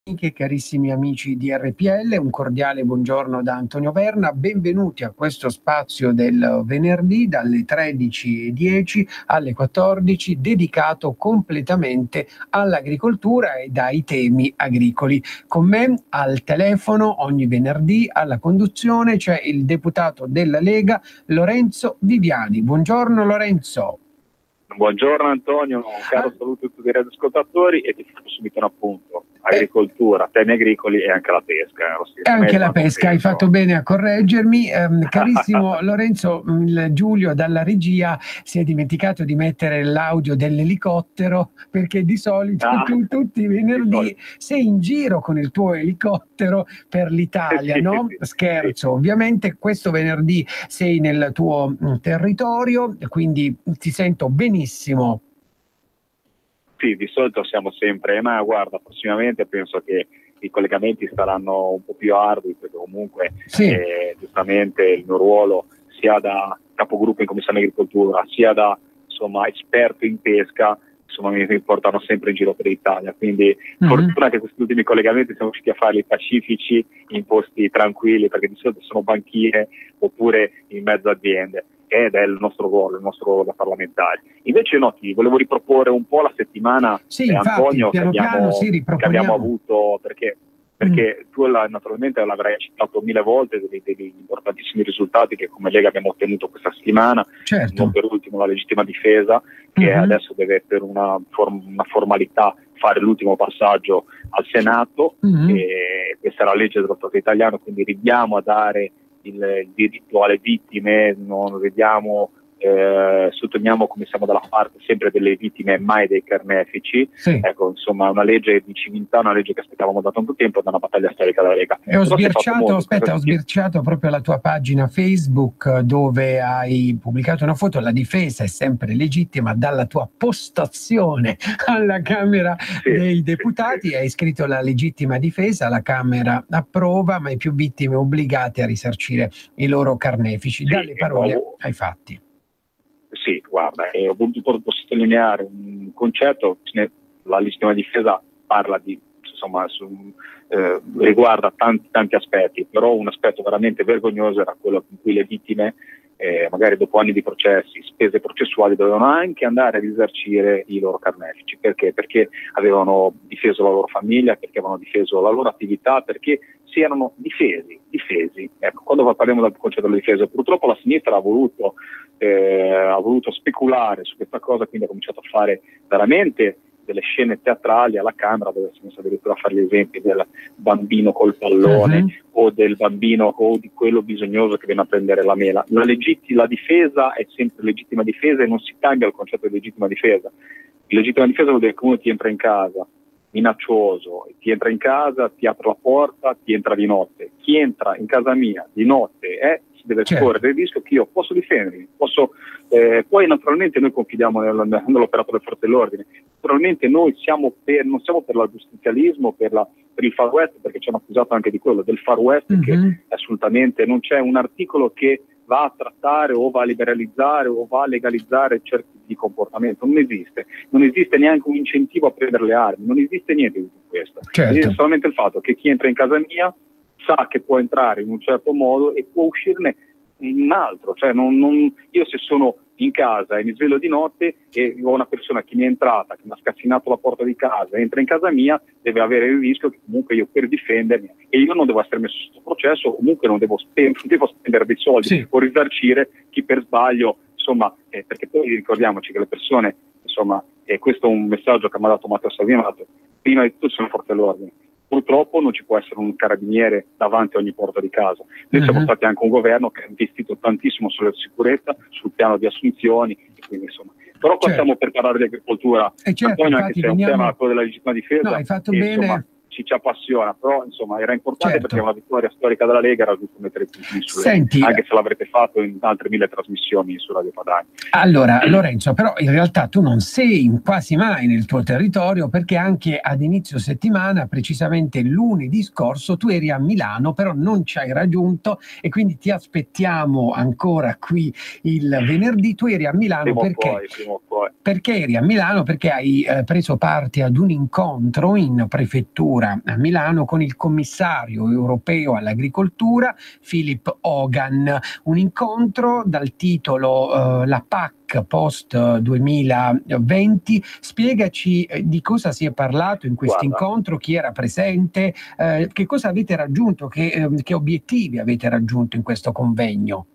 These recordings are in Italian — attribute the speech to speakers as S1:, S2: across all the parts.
S1: Carissimi amici di RPL, un cordiale buongiorno da Antonio Verna, benvenuti a questo spazio del venerdì dalle 13:10 alle 14, dedicato completamente all'agricoltura e ai temi agricoli. Con me al telefono ogni venerdì alla conduzione c'è il deputato della Lega Lorenzo Viviani. Buongiorno Lorenzo.
S2: Buongiorno Antonio, un caro saluto a tutti i radioascoltatori e ti faccio subito un appunto. Agricoltura, temi agricoli e anche la pesca.
S1: E anche la pesca, hai fatto bene a correggermi. Carissimo Lorenzo, Giulio dalla regia si è dimenticato di mettere l'audio dell'elicottero, perché di solito tu tutti i venerdì sei in giro con il tuo elicottero per l'Italia,
S2: sì,
S1: no?
S2: Sì,
S1: Scherzo, ovviamente questo venerdì sei nel tuo territorio, quindi ti sento benissimo.
S2: Sì, di solito siamo sempre, ma guarda, prossimamente penso che i collegamenti saranno un po' più ardui, perché comunque giustamente il mio ruolo sia da capogruppo in Commissione Agricoltura, sia da esperto in pesca, mi portano sempre in giro per l'Italia, quindi fortuna che questi ultimi collegamenti siamo riusciti a farli pacifici, in posti tranquilli, perché di solito sono banchine oppure in mezzo aziende. Ed è il nostro ruolo da parlamentari. Invece no, ti volevo riproporre un po' la settimana, Antonio, che abbiamo avuto, perché tu naturalmente l'avrai citato 1000 volte, degli importantissimi risultati che come Lega abbiamo ottenuto questa settimana, non per ultimo la legittima difesa, che adesso deve per una formalità fare l'ultimo passaggio al Senato, e questa è la legge dello Stato italiano, quindi arriviamo a dare il diritto alle vittime, non vediamo, sottolineamo come siamo dalla parte sempre delle vittime e mai dei carnefici. Ecco, insomma, una legge di civiltà, una legge che aspettavamo da tanto tempo, da una battaglia storica della Lega.
S1: E ho sbirciato proprio la tua pagina Facebook, dove hai pubblicato una foto. La difesa è sempre legittima, dalla tua postazione alla Camera dei Deputati hai scritto la legittima difesa, la Camera approva, ma i più vittime obbligate a risarcire i loro carnefici. Dalle parole ai fatti.
S2: Sì, guarda, ho voluto sottolineare un concetto. La legittima difesa parla di, riguarda tanti aspetti, però un aspetto veramente vergognoso era quello in cui le vittime, magari dopo anni di processi, spese processuali, dovevano anche andare a risarcire i loro carnefici. Perché? Perché avevano difeso la loro famiglia, perché avevano difeso la loro attività, perché si erano difesi. Ecco, quando parliamo del concetto della difesa, purtroppo la sinistra ha voluto speculare su questa cosa, quindi ha cominciato a fare veramente delle scene teatrali alla Camera, dove si è messo addirittura a fare gli esempi del bambino col pallone o del bambino o di quello bisognoso che viene a prendere la mela. La difesa è sempre legittima difesa e non si cambia il concetto di legittima difesa. Legittima difesa vuol dire che uno ti entra in casa minaccioso, ti entra in casa, ti apre la porta, ti entra di notte. Chi entra in casa mia di notte si deve correre il rischio che io posso difendermi, poi naturalmente noi confidiamo nell'operato delle forze dell'ordine, naturalmente noi non siamo per il giustizialismo, per il Far West, perché ci hanno accusato anche di quello, del Far West, che assolutamente non c'è un articolo che va a trattare o va a liberalizzare o va a legalizzare certi tipi di comportamento. Non esiste neanche un incentivo a prendere le armi, non esiste niente di tutto questo. Esiste solamente il fatto che chi entra in casa mia sa che può entrare in un certo modo e può uscirne in un altro. Cioè io se sono in casa e mi sveglio di notte e ho una persona che mi è entrata, che mi ha scassinato la porta di casa, entra in casa mia, deve avere il rischio che comunque io, per difendermi, e io non devo essere messo sotto processo, comunque non devo spendere dei soldi o risarcire chi per sbaglio, perché poi ricordiamoci che le persone, e questo è un messaggio che mi ha dato Matteo Salvini, prima di tutto sono forze dell'ordine. Purtroppo non ci può essere un carabiniere davanti a ogni porta di casa. Noi siamo stati anche un governo che ha investito tantissimo sulla sicurezza, sul piano di assunzioni, e quindi Però qua stiamo per parlare di agricoltura. Antonio, anche se è un tema quello della legittima difesa,
S1: hai fatto bene.
S2: ci appassiona, però era importante perché è una vittoria storica della Lega, era giusto mettere i puntini sulle, anche se l'avrete fatto in altre 1000 trasmissioni su Radio Padania.
S1: Allora Lorenzo, però in realtà tu non sei quasi mai nel tuo territorio, perché anche ad inizio settimana, precisamente lunedì scorso, tu eri a Milano, però non ci hai raggiunto e quindi ti aspettiamo ancora qui il venerdì. Tu eri a Milano
S2: prima o poi.
S1: Perché eri a Milano? Perché hai preso parte ad un incontro in prefettura Agricoltura a Milano con il commissario europeo all'agricoltura Philip Hogan. Un incontro dal titolo La PAC post 2020. Spiegaci di cosa si è parlato in questo incontro, chi era presente, che cosa avete raggiunto, che obiettivi avete raggiunto in questo convegno?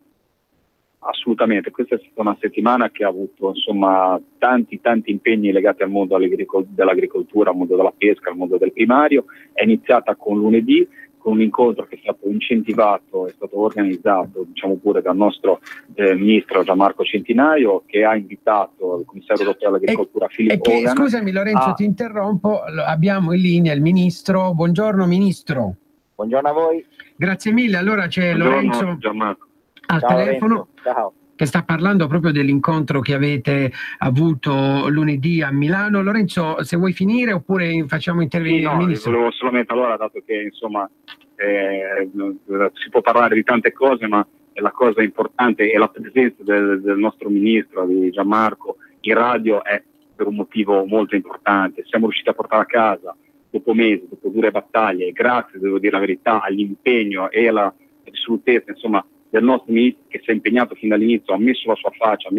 S2: Assolutamente, questa è stata una settimana che ha avuto insomma tanti impegni legati al mondo dell'agricoltura, al mondo della pesca, al mondo del primario. È iniziata con lunedì, con un incontro che è stato incentivato, è stato organizzato diciamo pure dal nostro ministro Gianmarco Centinaio, che ha invitato il commissario europeo all'agricoltura Philip Hogan.
S1: Scusami Lorenzo, ti interrompo, abbiamo in linea il ministro. Buongiorno ministro.
S3: Buongiorno a voi.
S1: Grazie mille, allora c'è Lorenzo
S2: Gianmarco
S1: al telefono.
S3: Ciao.
S1: Che sta parlando proprio dell'incontro che avete avuto lunedì a Milano. Lorenzo, se vuoi finire oppure facciamo intervenire il ministro?
S2: Volevo solamente allora, dato che insomma si può parlare di tante cose, ma la cosa importante è la presenza del nostro ministro, di Gianmarco, in radio è per un motivo molto importante. Siamo riusciti a portare a casa dopo mesi, dopo dure battaglie, grazie, devo dire la verità, all'impegno e alla risolutezza insomma del nostro ministro, che si è impegnato fin dall'inizio, ha messo la sua faccia,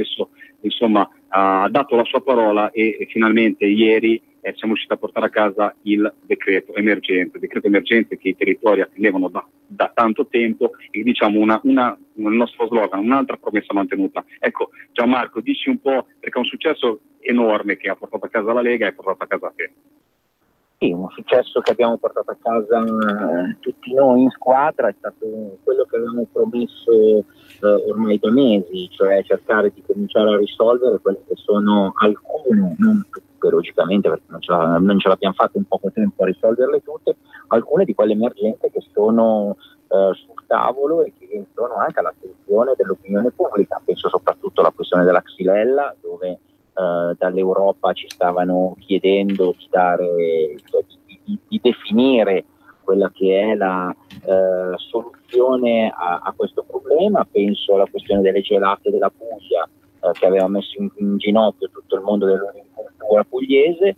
S2: ha dato la sua parola e finalmente ieri siamo riusciti a portare a casa il decreto emergenze che i territori attendevano da tanto tempo e diciamo il nostro slogan, un'altra promessa mantenuta. Ecco, Gianmarco, dici un po', perché è un successo enorme che ha portato a casa la Lega e ha portato a casa te.
S3: Sì, un successo che abbiamo portato a casa tutti noi in squadra è stato quello che avevamo promesso ormai da mesi, cioè cercare di cominciare a risolvere quelle che sono alcune, non tutte logicamente perché non ce l'abbiamo fatto in poco tempo a risolverle tutte, alcune di quelle emergenze che sono sul tavolo e che sono anche all'attenzione dell'opinione pubblica. Penso soprattutto alla questione della Xylella, dove dall'Europa ci stavano chiedendo di definire quella che è la soluzione a questo problema. Penso alla questione delle gelate della Puglia che aveva messo in ginocchio tutto il mondo dell'agricoltura pugliese.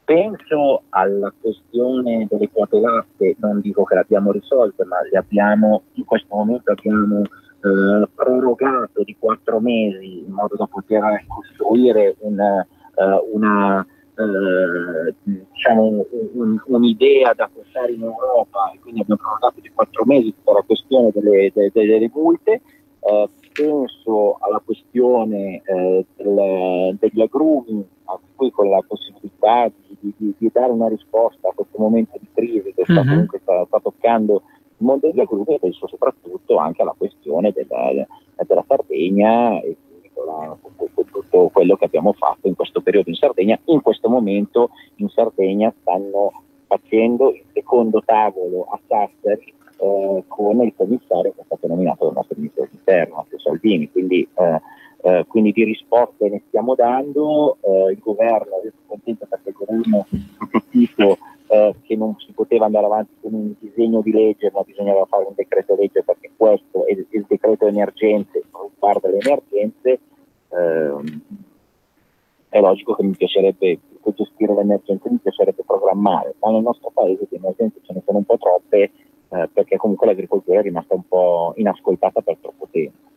S3: Penso alla questione delle quote latte, non dico che l'abbiamo risolta, ma in questo momento abbiamo prorogato di 4 mesi in modo da poter costruire un'idea da portare in Europa, e quindi abbiamo prorogato di 4 mesi per la questione delle multe. Penso alla questione degli agrumi, a cui con la possibilità di dare una risposta a questo momento di crisi che comunque sta toccando il mondo degli agrumi, e penso soprattutto anche alla questione della Sardegna e con tutto quello che abbiamo fatto in questo periodo in Sardegna. In questo momento in Sardegna stanno facendo il secondo tavolo a Sassari con il commissario che è stato nominato dal nostro ministro dell'interno, Matteo Salvini, quindi di risposte ne stiamo dando. Il governo, io sono contento perché il governo ha capito che non si poteva andare avanti con un disegno di legge, ma bisognava fare un decreto legge, perché questo è il decreto emergenze, riguarda le emergenze. È logico che mi piacerebbe gestire l'emergenza, mi piacerebbe programmare, ma nel nostro paese di emergenze ce ne sono un po' troppe, perché comunque l'agricoltura è rimasta un po' inascoltata per troppo tempo.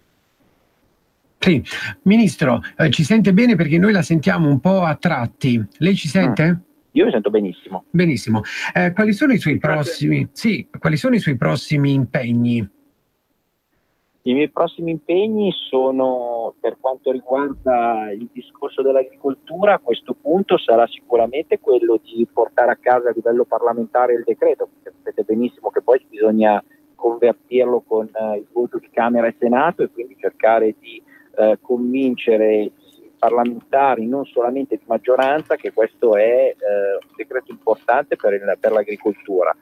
S1: Sì, Ministro, ci sente bene perché noi la sentiamo un po' a tratti. Lei ci sente?
S3: Io mi sento benissimo.
S1: Benissimo. Quali sono i suoi prossimi impegni?
S3: I miei prossimi impegni sono, per quanto riguarda il discorso dell'agricoltura, a questo punto sarà sicuramente quello di portare a casa a livello parlamentare il decreto, perché sapete benissimo che poi bisogna convertirlo con il voto di Camera e Senato, e quindi cercare di convincere i parlamentari, non solamente di maggioranza, che questo è un decreto importante per l'agricoltura.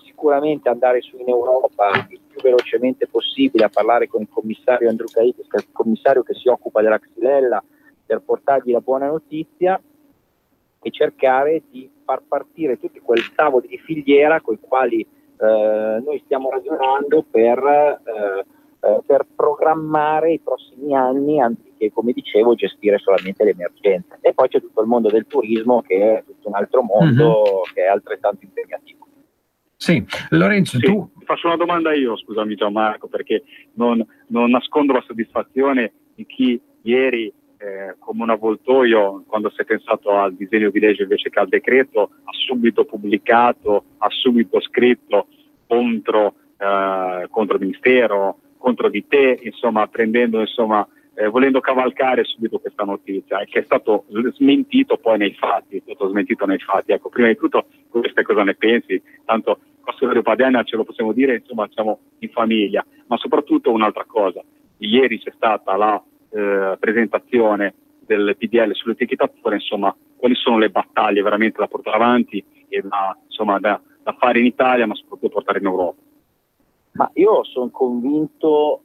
S3: Sicuramente andare su in Europa il più velocemente possibile a parlare con il commissario Andriukaitis, che è il commissario che si occupa della Xylella, per portargli la buona notizia e cercare di far partire tutti quei tavoli di filiera con i quali noi stiamo ragionando per per programmare i prossimi anni, anziché, come dicevo, gestire solamente le emergenze. E poi c'è tutto il mondo del turismo, che è tutto un altro mondo, che è altrettanto impegnativo.
S1: Sì, Lorenzo,
S2: sì,
S1: tu...
S2: Faccio una domanda io, scusami Gianmarco, perché non nascondo la soddisfazione di chi ieri, come un avvoltoio, quando si è pensato al disegno di legge invece che al decreto, ha subito pubblicato, ha subito scritto contro il Ministero, contro di te, insomma, volendo cavalcare subito questa notizia, che è stato smentito poi nei fatti, Ecco, prima di tutto, queste cosa ne pensi? Tanto Costa Padena ce lo possiamo dire, insomma, siamo in famiglia, ma soprattutto un'altra cosa. Ieri c'è stata la presentazione del PDL sull'etichettatura, insomma, quali sono le battaglie veramente da portare avanti e da fare in Italia, ma soprattutto portare in Europa.
S3: Ma io sono convinto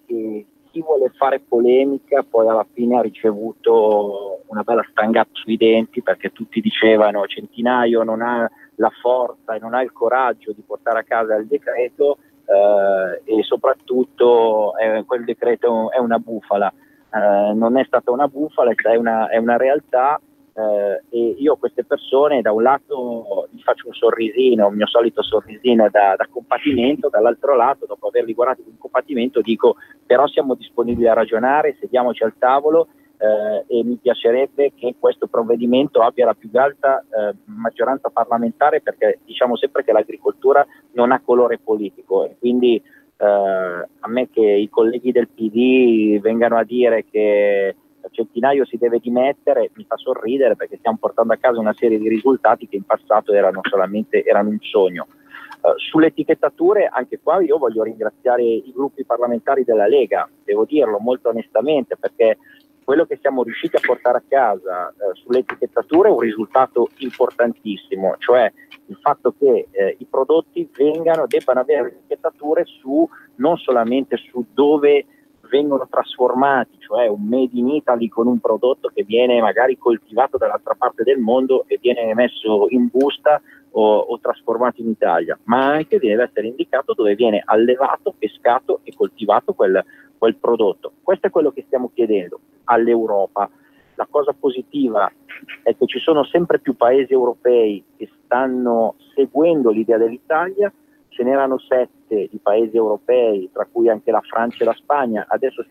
S3: che chi vuole fare polemica poi alla fine ha ricevuto una bella stangata sui denti, perché tutti dicevano Centinaio non ha la forza e non ha il coraggio di portare a casa il decreto, e soprattutto quel decreto è una bufala. Non è stata una bufala, è una realtà. E io a queste persone da un lato gli faccio un sorrisino, il mio solito sorrisino da compatimento, dall'altro lato, dopo averli guardati con compatimento, dico però siamo disponibili a ragionare, sediamoci al tavolo, e mi piacerebbe che questo provvedimento abbia la più alta maggioranza parlamentare, perché diciamo sempre che l'agricoltura non ha colore politico, e quindi a me che i colleghi del PD vengano a dire che Centinaio si deve dimettere mi fa sorridere, perché stiamo portando a casa una serie di risultati che in passato erano un sogno. Sulle etichettature, anche qua io voglio ringraziare i gruppi parlamentari della Lega, devo dirlo molto onestamente, perché quello che siamo riusciti a portare a casa sulle etichettature è un risultato importantissimo, cioè il fatto che i prodotti debbano avere etichettature non solamente su dove vengono trasformati, cioè un made in Italy con un prodotto che viene magari coltivato dall'altra parte del mondo e viene messo in busta o trasformato in Italia, ma anche deve essere indicato dove viene allevato, pescato e coltivato quel prodotto. Questo è quello che stiamo chiedendo all'Europa. La cosa positiva è che ci sono sempre più paesi europei che stanno seguendo l'idea dell'Italia. Ce n'erano 7 di paesi europei, tra cui anche la Francia e la Spagna. Adesso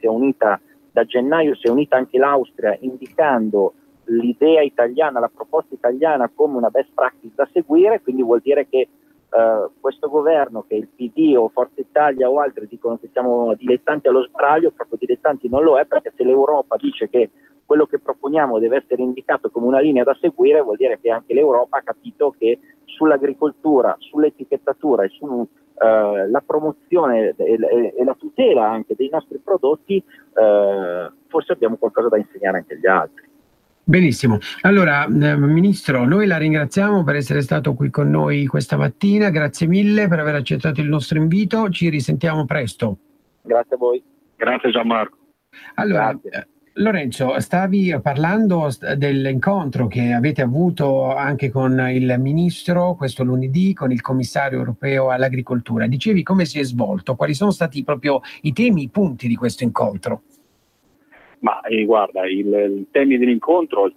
S3: da gennaio si è unita anche l'Austria, indicando l'idea italiana, la proposta italiana come una best practice da seguire, quindi vuol dire che questo governo, che il PD o Forza Italia o altri dicono che siamo dilettanti allo sbaraglio, proprio dilettanti non lo è, perché se l'Europa dice che quello che proponiamo deve essere indicato come una linea da seguire, vuol dire che anche l'Europa ha capito che sull'agricoltura, sull'etichettatura e sulla promozione e la tutela anche dei nostri prodotti forse abbiamo qualcosa da insegnare anche agli altri.
S1: Benissimo. Allora, Ministro, noi la ringraziamo per essere stato qui con noi questa mattina, grazie mille per aver accettato il nostro invito, ci risentiamo presto.
S3: Grazie a voi.
S2: Grazie Gianmarco.
S1: Allora, grazie. Lorenzo, stavi parlando dell'incontro che avete avuto anche con il Ministro questo lunedì, con il Commissario europeo all'agricoltura. Dicevi come si è svolto, quali sono stati proprio i temi, i punti di questo incontro?
S2: Ma guarda, il tema dell'incontro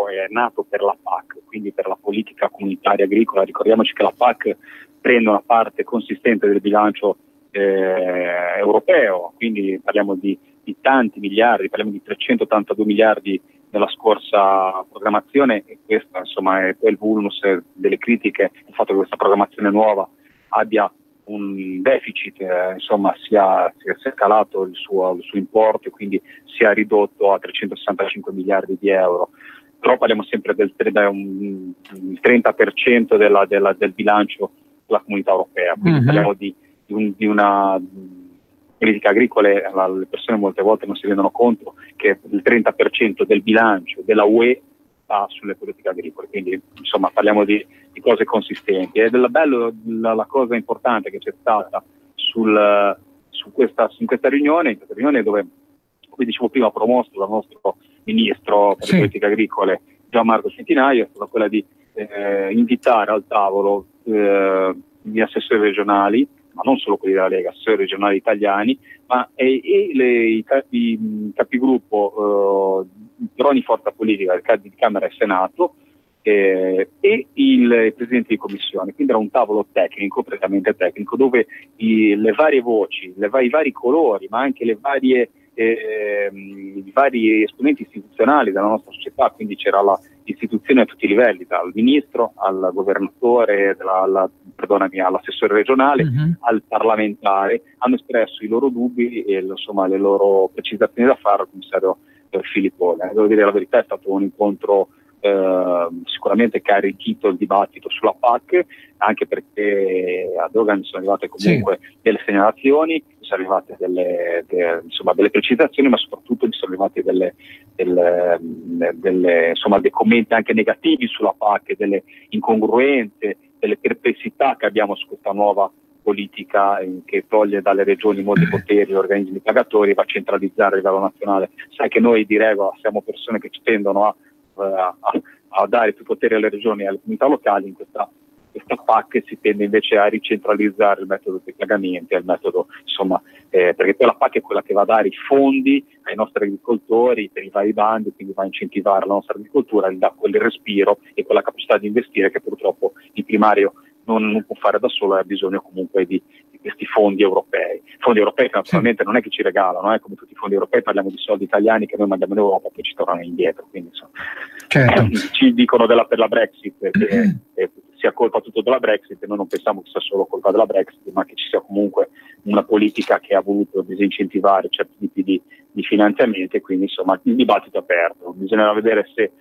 S2: è nato per la PAC, quindi per la politica comunitaria agricola. Ricordiamoci che la PAC prende una parte consistente del bilancio europeo, quindi parliamo di tanti miliardi, parliamo di 382 miliardi nella scorsa programmazione, e questo insomma è poi il vulnus delle critiche, il fatto che questa programmazione nuova abbia un deficit, insomma sia calato il suo importo e quindi sia ridotto a 365 miliardi di euro. Però parliamo sempre del 30% del bilancio della comunità europea, quindi parliamo di una politica agricola. Le persone molte volte non si rendono conto che il 30% del bilancio della UE sta sulle politiche agricole, quindi insomma parliamo di cose consistenti. Ed è la cosa importante che c'è stata in questa riunione dove, come dicevo prima, promosso dal nostro Ministro per le politiche agricole Gianmarco Centinaio, è stata quella di invitare al tavolo gli assessori regionali ma non solo quelli della Lega, assessori regionali italiani, ma i capigruppo per ogni forza politica di Camera e Senato, e il Presidente di Commissione. Quindi era un tavolo tecnico, prettamente tecnico, dove le varie voci, i vari colori, ma anche i vari esponenti istituzionali della nostra società, quindi c'era l'istituzione a tutti i livelli, dal ministro al governatore, all'assessore regionale, al parlamentare, hanno espresso i loro dubbi e insomma le loro precisazioni da fare al commissario Filippone. Devo dire la verità, è stato un incontro sicuramente che ha arricchito il dibattito sulla PAC, anche perché ad Hogan sono arrivate comunque delle segnalazioni, sono arrivate delle precisazioni, ma soprattutto mi sono arrivati dei commenti anche negativi sulla PAC, delle incongruenze, delle perplessità che abbiamo su questa nuova politica che toglie dalle regioni molti poteri, organismi pagatori, va a centralizzare a livello nazionale. Sai che noi di regola siamo persone che ci tendono a dare più poteri alle regioni e alle comunità locali. In questa PAC si tende invece a ricentralizzare il metodo dei pagamenti, il metodo, perché poi la PAC è quella che va a dare i fondi ai nostri agricoltori per i vari bandi, quindi va a incentivare la nostra agricoltura, gli dà quel respiro e quella capacità di investire che purtroppo il primario non può fare da solo, e ha bisogno comunque di questi fondi europei. Fondi europei che naturalmente non è che ci regalano, come tutti i fondi europei parliamo di soldi italiani che noi mandiamo in Europa e poi ci tornano indietro. Quindi ci dicono per la Brexit che sia colpa tutto della Brexit, e noi non pensiamo che sia solo colpa della Brexit, ma che ci sia comunque una politica che ha voluto disincentivare certi tipi di finanziamenti, e quindi insomma il dibattito è aperto. Bisognerà vedere se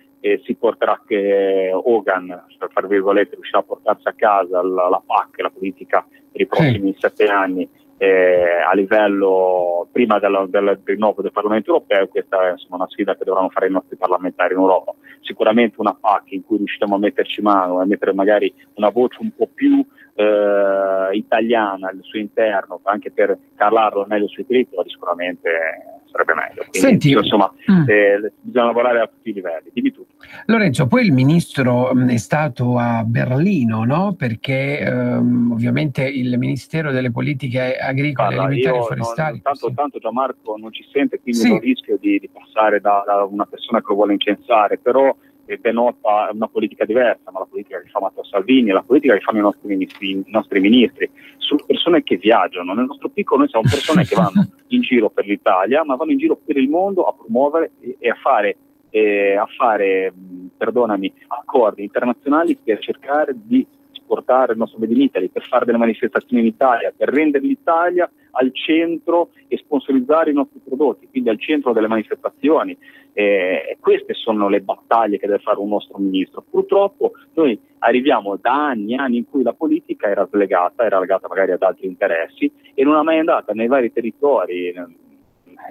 S2: si porterà che Hogan, per fare virgolette, riuscirà a portarsi a casa la PAC, la politica per i prossimi 7 anni, a livello prima del rinnovo del Parlamento europeo. Questa è una sfida che dovranno fare i nostri parlamentari in Europa. Sicuramente una PAC in cui riusciamo a metterci mano e a mettere magari una voce un po' più italiana al suo interno, anche per calarlo meglio sui territori, sicuramente sarebbe meglio. Quindi, bisogna lavorare a tutti i livelli. Dimmi tutto.
S1: Lorenzo, poi il ministro è stato a Berlino, no? Perché ovviamente il Ministero delle Politiche Agricole, Alimentari e Forestali.
S2: Tanto Gianmarco non ci sente, quindi non rischio di passare da una persona che lo vuole incensare, però è ben nota una politica diversa, ma la politica che fa Matteo Salvini, la politica che fanno i nostri ministri, sono persone che viaggiano. Nel nostro piccolo noi siamo persone che vanno in giro per l'Italia, ma vanno in giro per il mondo a promuovere e a fare accordi internazionali per cercare di portare il nostro Made in Italy, per fare delle manifestazioni in Italia, per rendere l'Italia al centro e sponsorizzare i nostri prodotti, quindi al centro delle manifestazioni. Queste sono le battaglie che deve fare un nostro ministro. Purtroppo noi arriviamo da anni in cui la politica era legata magari ad altri interessi e non è mai andata nei vari territori,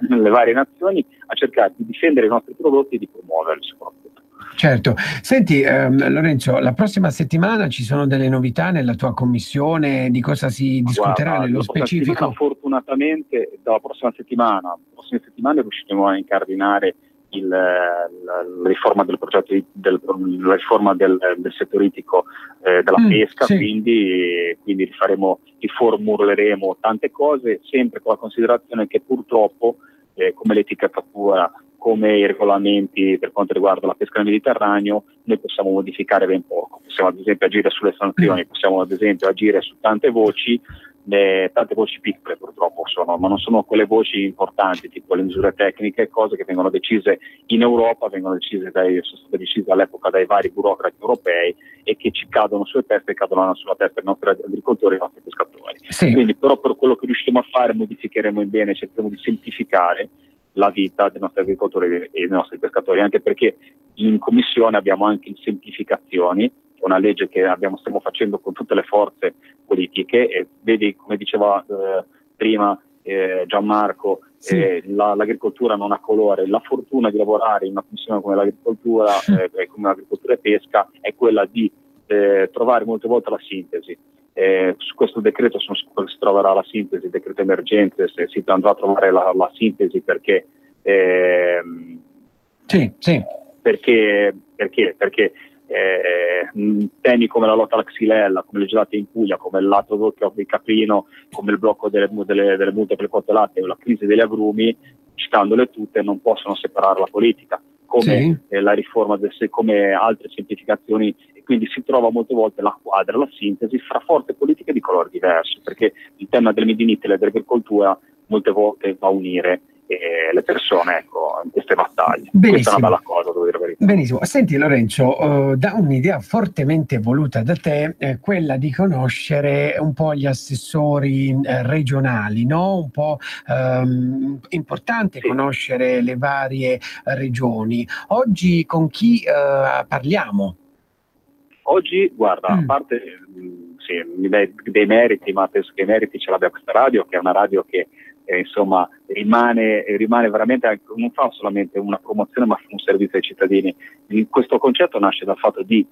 S2: nelle varie nazioni, a cercare di difendere i nostri prodotti e di promuoverli soprattutto.
S1: Certo. Senti Lorenzo, la prossima settimana ci sono delle novità nella tua commissione? Di cosa si discuterà nello specifico?
S2: Fortunatamente dalla prossima settimana riusciremo a incardinare la riforma del progetto la riforma del settore ittico della pesca, quindi riformuleremo tante cose, sempre con la considerazione che purtroppo come l'etichettatura, come i regolamenti per quanto riguarda la pesca nel Mediterraneo, noi possiamo modificare ben poco. Possiamo ad esempio agire sulle sanzioni, possiamo ad esempio agire su tante voci piccole purtroppo ma non sono quelle voci importanti, tipo le misure tecniche, cose che vengono decise in Europa, sono state decise all'epoca dai vari burocrati europei e che ci cadono sulle teste, cadono sulla testa dei nostri agricoltori e dei nostri pescatori. Quindi però per quello che riusciremo a fare modificheremo in bene, cercheremo di semplificare la vita dei nostri agricoltori e dei nostri pescatori, anche perché in commissione abbiamo anche le semplificazioni, una legge che stiamo facendo con tutte le forze politiche, e vedi, come diceva prima Gianmarco, l'agricoltura non ha colore. La fortuna di lavorare in una commissione come l'agricoltura, come l'agricoltura e pesca, è quella di trovare molte volte la sintesi. Su questo decreto sono sicuro che si troverà la sintesi, il decreto emergenze, se si andrà a trovare la sintesi, perché temi come la lotta alla xylella, come le gelate in Puglia, come il lato di Caprino, come il blocco delle multe precotelate o la crisi degli agrumi, citandole tutte, non possono separare la politica, come la riforma come altre semplificazioni, e quindi si trova molte volte la quadra, la sintesi fra forze politiche di colori diversi, perché il tema del Made in Italy e dell'agricoltura molte volte va a unire le persone, ecco, in queste battaglie.
S1: Benissimo.
S2: Questa è una bella cosa, devo dire la verità.
S1: Benissimo. Senti Lorenzo, da un'idea fortemente voluta da te, quella di conoscere un po' gli assessori regionali, no? Un po' importante conoscere le varie regioni. Oggi con chi parliamo?
S2: Oggi, guarda, a parte dei meriti, ma penso che i meriti ce l'abbia questa radio, che è una radio che insomma rimane veramente, non fa solamente una promozione ma fa un servizio ai cittadini. Questo concetto nasce dal fatto di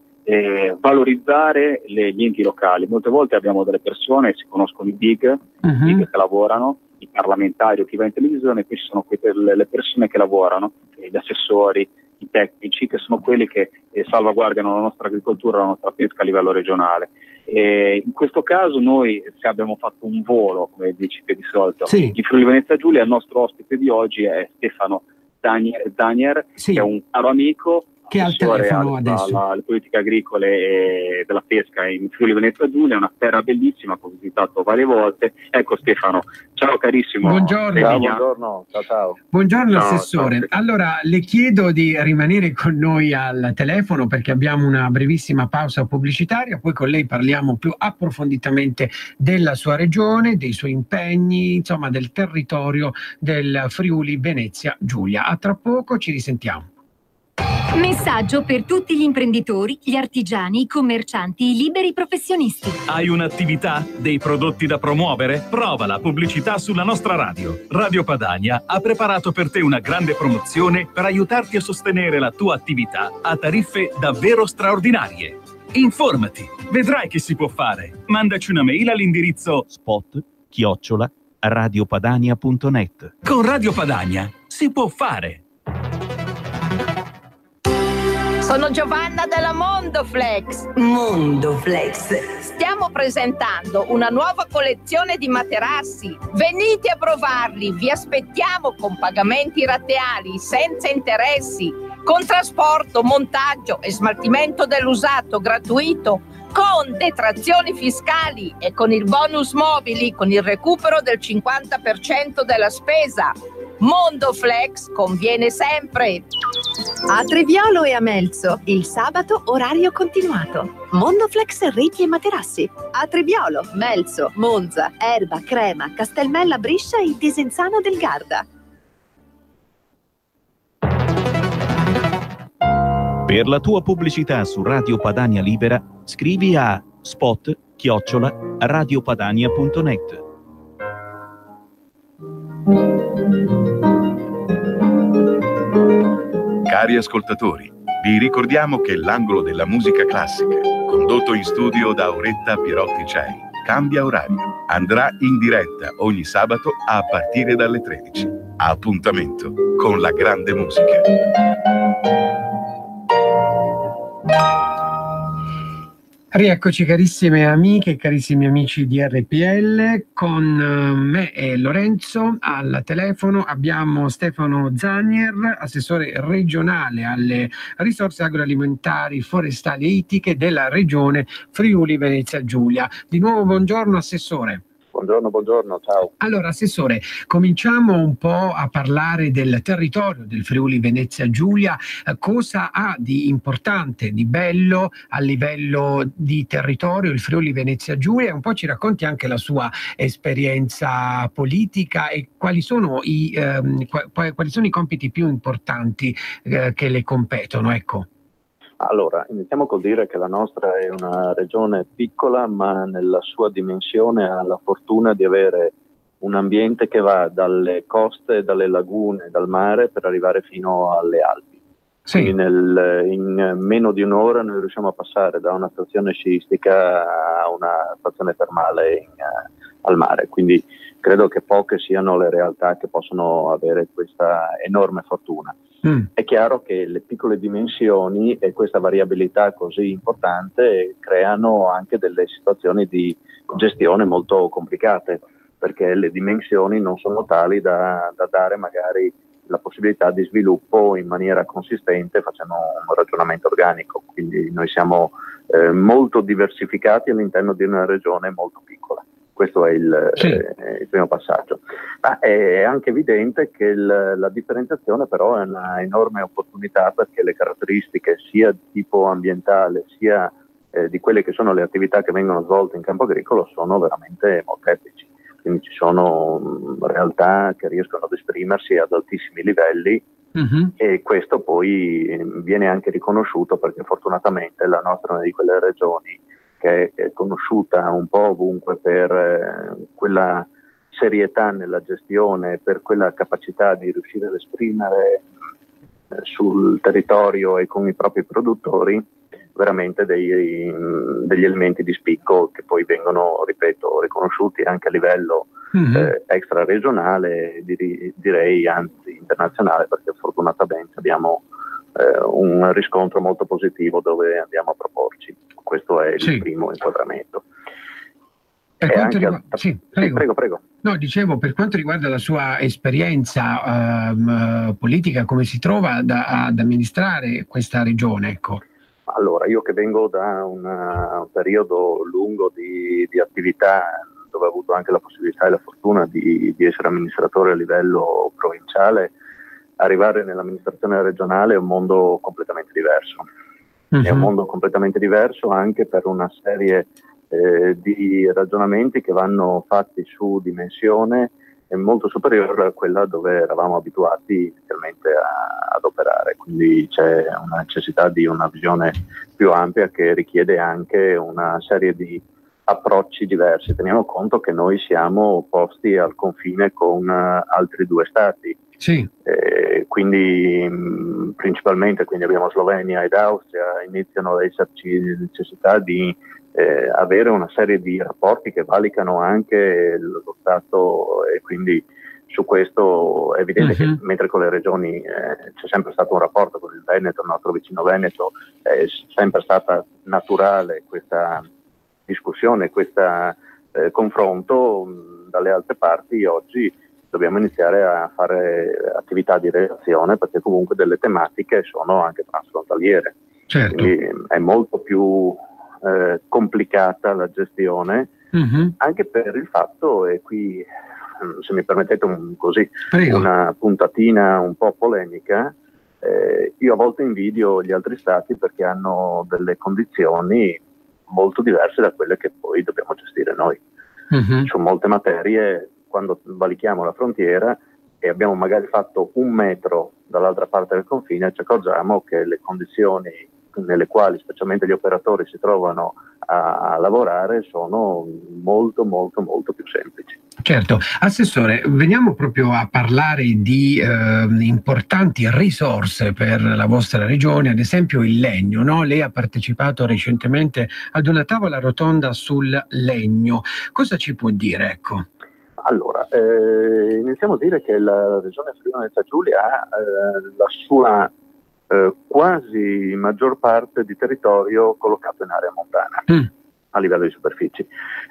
S2: valorizzare gli enti locali. Molte volte abbiamo delle persone, si conoscono i big che lavorano, i parlamentari o chi va in televisione, e poi ci sono le persone che lavorano, gli assessori, i tecnici, che sono quelli che salvaguardano la nostra agricoltura, la nostra pesca a livello regionale. In questo caso noi abbiamo fatto un volo, come dici di solito, in Friuli Venezia Giulia. Il nostro ospite di oggi è Stefano Zanier, che è un caro amico,
S1: che ha il telefono adesso,
S2: alle politiche agricole e della pesca in Friuli Venezia Giulia, una terra bellissima che ho visitato varie volte. Ecco Stefano, ciao carissimo.
S1: Buongiorno.
S3: Ciao.
S1: Buongiorno assessore. Ciao. Allora le chiedo di rimanere con noi al telefono perché abbiamo una brevissima pausa pubblicitaria, poi con lei parliamo più approfonditamente della sua regione, dei suoi impegni, insomma del territorio del Friuli Venezia Giulia. A tra poco, ci risentiamo.
S4: Messaggio per tutti gli imprenditori, gli artigiani, i commercianti, i liberi professionisti.
S5: Hai un'attività? Dei prodotti da promuovere? Prova la pubblicità sulla nostra radio. Radio Padania ha preparato per te una grande promozione per aiutarti a sostenere la tua attività a tariffe davvero straordinarie. Informati, vedrai che si può fare. Mandaci una mail all'indirizzo spot@radiopadania.net. Con Radio Padania si può fare.
S6: Sono Giovanna della Mondoflex.
S7: Mondoflex.
S6: Stiamo presentando una nuova collezione di materassi. Venite a provarli, vi aspettiamo con pagamenti rateali, senza interessi, con trasporto, montaggio e smaltimento dell'usato gratuito, con detrazioni fiscali e con il bonus mobili, con il recupero del 50% della spesa. Mondoflex conviene sempre.
S7: A Treviolo e a Melzo, il sabato orario continuato. Mondoflex reti e materassi. A Treviolo, Melzo, Monza, Erba, Crema, Castelmella Briscia e Desenzano del Garda.
S8: Per la tua pubblicità su Radio Padania Libera, scrivi a spot@radiopadania.net.
S9: Cari ascoltatori, vi ricordiamo che l'angolo della musica classica, condotto in studio da Auretta Pierotti Cei, cambia orario. Andrà in diretta ogni sabato a partire dalle 13. Appuntamento con la grande musica.
S1: Rieccoci carissime amiche e carissimi amici di RPL, con me e Lorenzo al telefono abbiamo Stefano Zanier, assessore regionale alle risorse agroalimentari, forestali e ittiche della regione Friuli Venezia Giulia. Di nuovo buongiorno assessore.
S3: Buongiorno, ciao.
S1: Allora, assessore, cominciamo un po' a parlare del territorio del Friuli Venezia Giulia. Cosa ha di importante, di bello a livello di territorio il Friuli Venezia Giulia? Un po' ci racconti anche la sua esperienza politica e quali sono i compiti più importanti che le competono, ecco.
S3: Allora, iniziamo col dire che la nostra è una regione piccola, ma nella sua dimensione ha la fortuna di avere un ambiente che va dalle coste, dalle lagune, dal mare per arrivare fino alle Alpi. Sì. Quindi in meno di un'ora noi riusciamo a passare da una stazione sciistica a una stazione termale al mare, quindi credo che poche siano le realtà che possono avere questa enorme fortuna.
S10: È chiaro che le piccole dimensioni e questa variabilità così importante creano anche delle situazioni di gestione molto complicate, perché le dimensioni non sono tali da dare magari la possibilità di sviluppo in maniera consistente facendo un ragionamento organico. Quindi noi siamo molto diversificati all'interno di una regione molto piccola. Questo è il primo passaggio. Ma è anche evidente che la differenziazione però è una enorme opportunità, perché le caratteristiche sia di tipo ambientale sia di quelle che sono le attività che vengono svolte in campo agricolo sono veramente molteplici. Quindi ci sono realtà che riescono ad esprimersi ad altissimi livelli, e questo poi viene anche riconosciuto, perché fortunatamente la nostra è una di quelle regioni che è conosciuta un po' ovunque per quella serietà nella gestione, per quella capacità di riuscire ad esprimere sul territorio e con i propri produttori veramente degli elementi di spicco che poi vengono, ripeto, riconosciuti anche a livello extra regionale, direi anzi internazionale, perché fortunatamente abbiamo un riscontro molto positivo dove andiamo a proporci. Questo è il primo inquadramento.
S1: Per quanto riguarda...
S10: Prego.
S1: No, dicevo, per quanto riguarda la sua esperienza politica, come si trova ad amministrare questa regione? Ecco.
S10: Allora, io che vengo da un periodo lungo di attività, dove ho avuto anche la possibilità e la fortuna di essere amministratore a livello provinciale, arrivare nell'amministrazione regionale è un mondo completamente diverso. È un mondo completamente diverso anche per una serie di ragionamenti che vanno fatti su dimensione molto superiore a quella dove eravamo abituati inizialmente ad operare. Quindi c'è una necessità di una visione più ampia che richiede anche una serie di approcci diversi. Teniamo conto che noi siamo posti al confine con altri due stati. Quindi principalmente abbiamo Slovenia ed Austria, iniziano ad esserci necessità di avere una serie di rapporti che valicano anche lo Stato, e quindi su questo è evidente che mentre con le regioni c'è sempre stato un rapporto con il Veneto, il nostro vicino Veneto, è sempre stata naturale questa discussione, questo confronto. Dalle altre parti oggi dobbiamo iniziare a fare attività di relazione, perché comunque delle tematiche sono anche transfrontaliere. Quindi è molto più complicata la gestione, anche per il fatto, e qui se mi permettete una puntatina un po' polemica, io a volte invidio gli altri stati perché hanno delle condizioni molto diverse da quelle che poi dobbiamo gestire noi. Su molte materie, quando valichiamo la frontiera e abbiamo magari fatto 1 metro dall'altra parte del confine, ci accorgiamo che le condizioni nelle quali specialmente gli operatori si trovano a lavorare sono molto molto molto più semplici.
S1: Certo. Assessore, veniamo proprio a parlare di importanti risorse per la vostra regione, ad esempio il legno, no? Lei ha partecipato recentemente ad una tavola rotonda sul legno. Cosa ci può dire? Ecco.
S10: Allora, iniziamo a dire che la regione Friuli-Venezia Giulia ha la sua quasi maggior parte di territorio collocato in area montana a livello di superfici,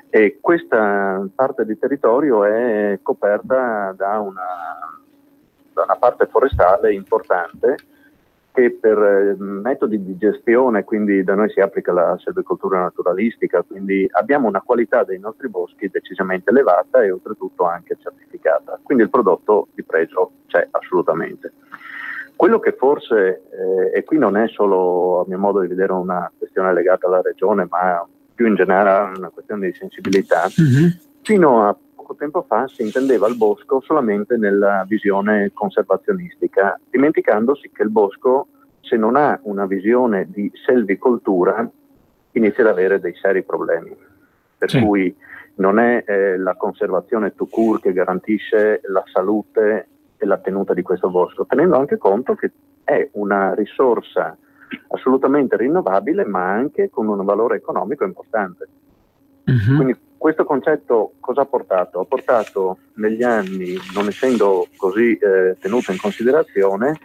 S10: e questa parte di territorio è coperta da una parte forestale importante che per metodi di gestione, quindi da noi si applica la selvicoltura naturalistica, quindi abbiamo una qualità dei nostri boschi decisamente elevata e oltretutto anche certificata, quindi il prodotto di pregio c'è assolutamente. Quello che forse, e qui non è solo a mio modo di vedere una questione legata alla regione, ma più in generale una questione di sensibilità, fino a poco tempo fa si intendeva il bosco solamente nella visione conservazionistica, dimenticandosi che il bosco, se non ha una visione di selvicoltura, inizia ad avere dei seri problemi. Per cui non è la conservazione tout court che garantisce la salute e la tenuta di questo bosco, tenendo anche conto che è una risorsa assolutamente rinnovabile, ma anche con un valore economico importante. Quindi questo concetto cosa ha portato? Ha portato negli anni, non essendo così tenuto in considerazione,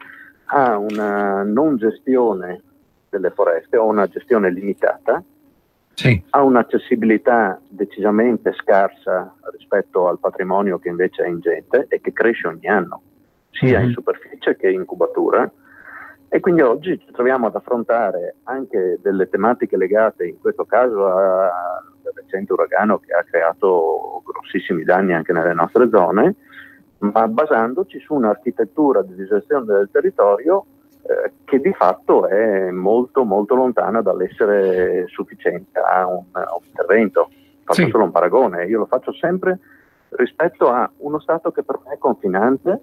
S10: ha una non gestione delle foreste o una gestione limitata,
S1: sì,
S10: ha un'accessibilità decisamente scarsa rispetto al patrimonio che invece è ingente e che cresce ogni anno, sia in superficie che in cubatura, e quindi oggi ci troviamo ad affrontare anche delle tematiche legate in questo caso al recente uragano che ha creato grossissimi danni anche nelle nostre zone, ma basandoci su un'architettura di gestione del territorio che di fatto è molto molto lontana dall'essere sufficiente a un intervento. Faccio solo un paragone, io lo faccio sempre rispetto a uno stato che per me è confinante,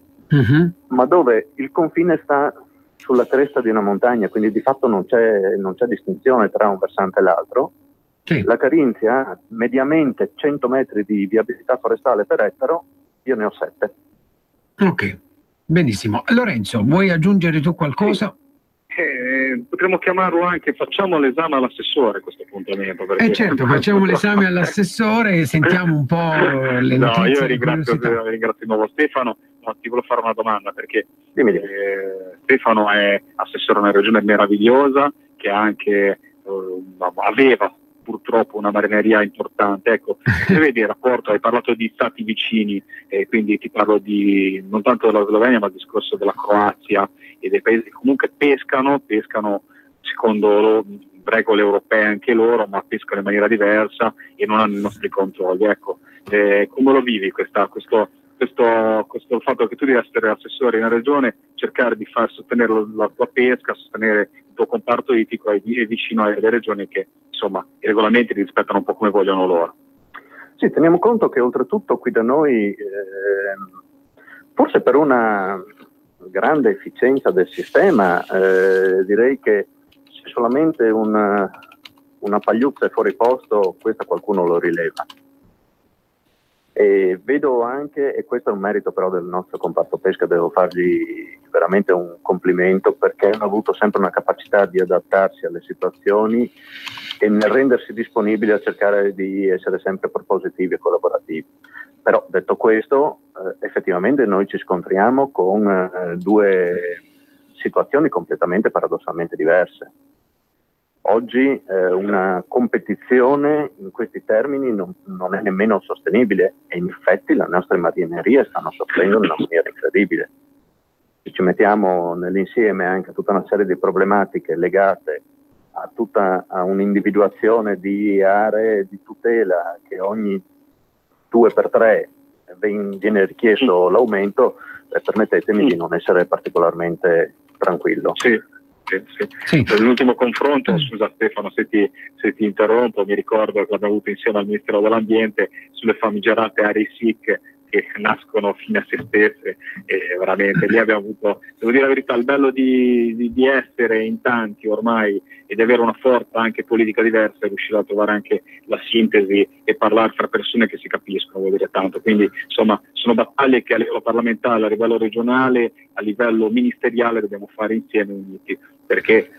S10: ma dove il confine sta sulla cresta di una montagna, quindi di fatto non c'è distinzione tra un versante e l'altro. La Carinzia ha mediamente 100 metri di viabilità forestale per ettaro, io ne ho 7.
S1: Ok, benissimo. Lorenzo, vuoi aggiungere tu qualcosa?
S2: Potremmo chiamarlo anche, facciamo l'esame all'assessore questo appuntamento.
S1: Certo, facciamo l'esame all'assessore e sentiamo un po' le notizie.
S2: Io ringrazio di nuovo Stefano, ma ti volevo fare una domanda, perché Stefano è assessore di una regione meravigliosa che anche aveva purtroppo una marineria importante. Ecco, se vedi il rapporto, hai parlato di stati vicini, quindi ti parlo di non tanto della Slovenia ma il discorso della Croazia e dei paesi che comunque pescano secondo regole europee anche loro, ma pescano in maniera diversa e non hanno i nostri controlli. Ecco, come lo vivi questo fatto che tu devi essere assessore in una regione, cercare di far sostenere la tua pesca, sostenere il tuo comparto ittico e vicino alle regioni che insomma i regolamenti li rispettano un po' come vogliono loro?
S10: Sì, teniamo conto che oltretutto qui da noi, forse per una grande efficienza del sistema, direi che se solamente una pagliuzza è fuori posto, questa qualcuno lo rileva. E vedo anche, e questo è un merito però del nostro comparto pesca, devo fargli veramente un complimento, perché hanno avuto sempre una capacità di adattarsi alle situazioni e nel rendersi disponibili a cercare di essere sempre propositivi e collaborativi. Però detto questo, effettivamente noi ci scontriamo con due situazioni completamente paradossalmente diverse. Oggi una competizione in questi termini non è nemmeno sostenibile e in effetti le nostre marinerie stanno soffrendo in una maniera incredibile. Se ci mettiamo nell'insieme anche tutta una serie di problematiche legate a un'individuazione di aree di tutela che ogni 2x3 viene richiesto l'aumento, permettetemi di non essere particolarmente tranquillo.
S2: Sì. L'ultimo confronto, scusa Stefano se ti interrompo, mi ricordo che l'abbiamo avuto insieme al Ministero dell'Ambiente sulle famigerate aree SIC che nascono fine a se stesse, e veramente lì abbiamo avuto, devo dire la verità, il bello di essere in tanti ormai e di avere una forza anche politica diversa, è riuscire a trovare anche la sintesi e parlare fra persone che si capiscono, vuol dire tanto. Quindi insomma sono battaglie che a livello parlamentare, a livello regionale, a livello ministeriale dobbiamo fare insieme uniti, perché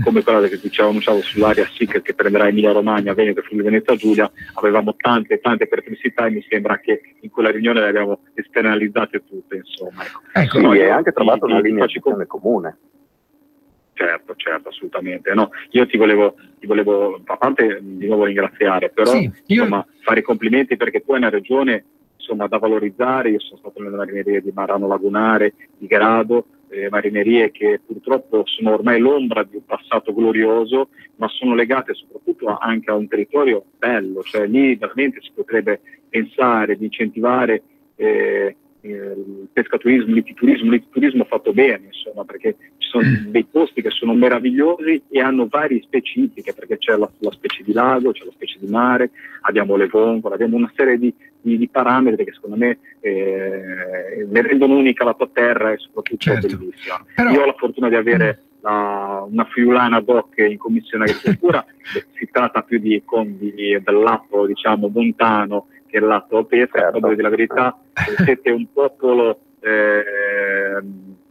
S2: come quella che annunciavo sull'area SIC che prenderà Emilia Romagna, Veneto e Friuli Venezia Giulia, avevamo tante perplessità e mi sembra che in quella riunione le abbiamo esternalizzate tutte, insomma.
S10: Ecco, sì, e anche trovato una linea di azione comune.
S2: Certo, assolutamente. No, io ti volevo a parte di nuovo ringraziare, però insomma fare i complimenti, perché tu hai una regione insomma da valorizzare. Io sono stato nelle marinerie di Marano Lagunare, di Grado, marinerie che purtroppo sono ormai l'ombra di un passato glorioso, ma sono legate soprattutto anche a un territorio bello, cioè lì veramente si potrebbe pensare di incentivare il pescaturismo, l'ititurismo fatto bene, insomma, perché ci sono dei posti che sono meravigliosi e hanno varie specifiche, perché c'è la specie di lago, c'è la specie di mare, abbiamo le vongole, abbiamo una serie di parametri che secondo me ne rendono unica la tua terra e soprattutto bellissima. Però io ho la fortuna di avere una friulana ad hoc in commissione agricoltura. Si tratta più del lato diciamo montano che il lato pesca. Devo dire la verità, siete un popolo